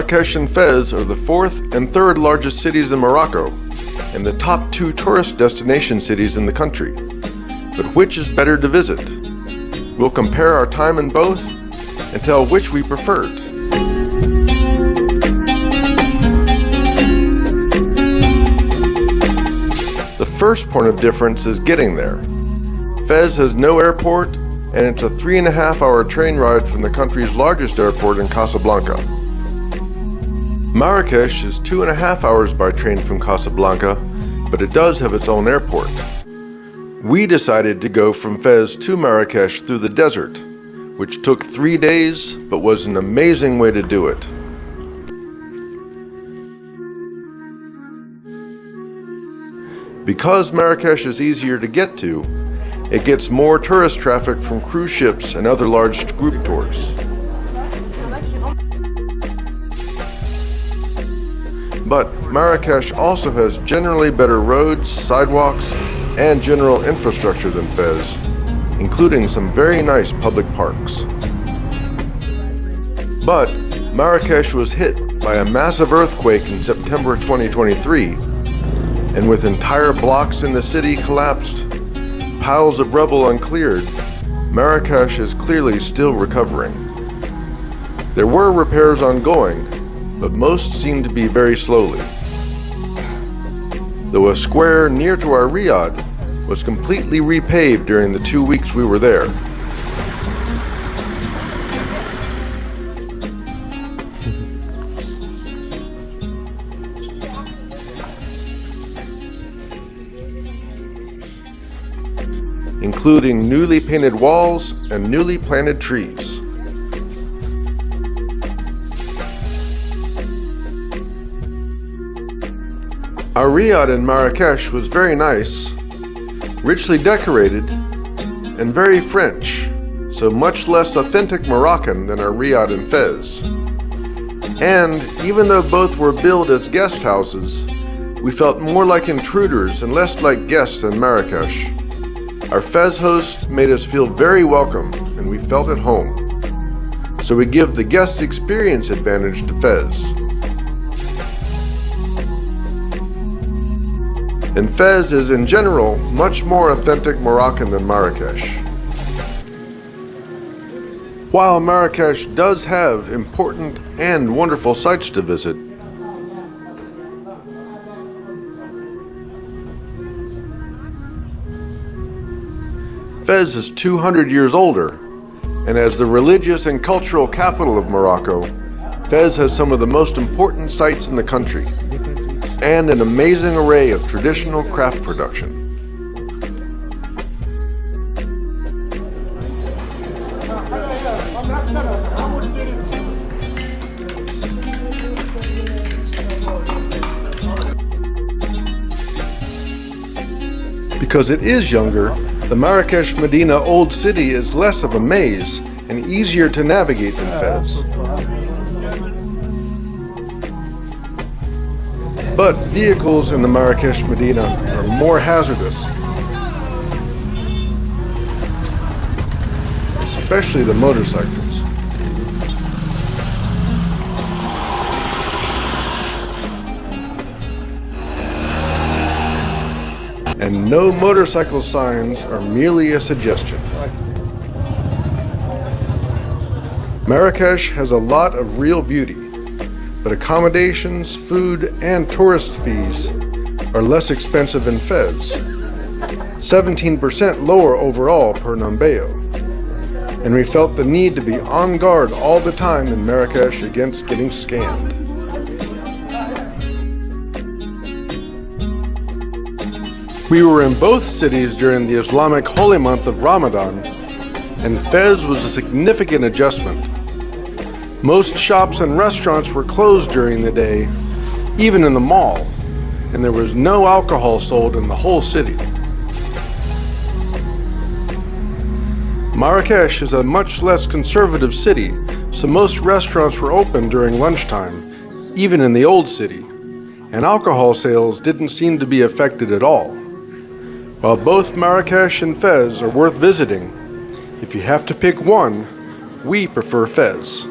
Marrakesh and Fes are the fourth and third largest cities in Morocco and the top two tourist destination cities in the country. But which is better to visit? We'll compare our time in both and tell which we preferred. The first point of difference is getting there. Fes has no airport, and it's a 3.5-hour train ride from the country's largest airport in Casablanca. Marrakesh is 2.5 hours by train from Casablanca, but it does have its own airport. We decided to go from Fes to Marrakesh through the desert, which took 3 days, but was an amazing way to do it. Because Marrakesh is easier to get to, it gets more tourist traffic from cruise ships and other large group tours. But Marrakesh also has generally better roads, sidewalks, and general infrastructure than Fes, including some very nice public parks. But Marrakesh was hit by a massive earthquake in September 2023, and with entire blocks in the city collapsed, piles of rubble uncleared, Marrakesh is clearly still recovering. There were repairs ongoing, but most seemed to be very slowly. Though a square near to our riad was completely repaved during the 2 weeks we were there. Including newly painted walls and newly planted trees. Our riad in Marrakesh was very nice, richly decorated, and very French, so much less authentic Moroccan than our riad in Fes. And even though both were billed as guest houses, we felt more like intruders and less like guests in Marrakesh. Our Fes host made us feel very welcome, and we felt at home. So we give the guest experience advantage to Fes. And Fes is in general much more authentic Moroccan than Marrakesh. While Marrakesh does have important and wonderful sights to visit, Fes is 200 years older, and as the religious and cultural capital of Morocco, Fes has some of the most important sites in the country, and an amazing array of traditional craft production. Because it is younger, the Marrakesh Medina Old City is less of a maze and easier to navigate than Fes. But vehicles in the Marrakesh Medina are more hazardous, especially the motorcycles. And no motorcycle signs are merely a suggestion. Marrakesh has a lot of real beauty, but accommodations, food, and tourist fees are less expensive in Fes, 17% lower overall per Numbeo, and we felt the need to be on guard all the time in Marrakesh against getting scammed. We were in both cities during the Islamic holy month of Ramadan, and Fes was a significant adjustment. Most shops and restaurants were closed during the day, even in the mall, and there was no alcohol sold in the whole city. Marrakesh is a much less conservative city, so most restaurants were open during lunchtime, even in the old city, and alcohol sales didn't seem to be affected at all. While both Marrakesh and Fes are worth visiting, if you have to pick one, we prefer Fes.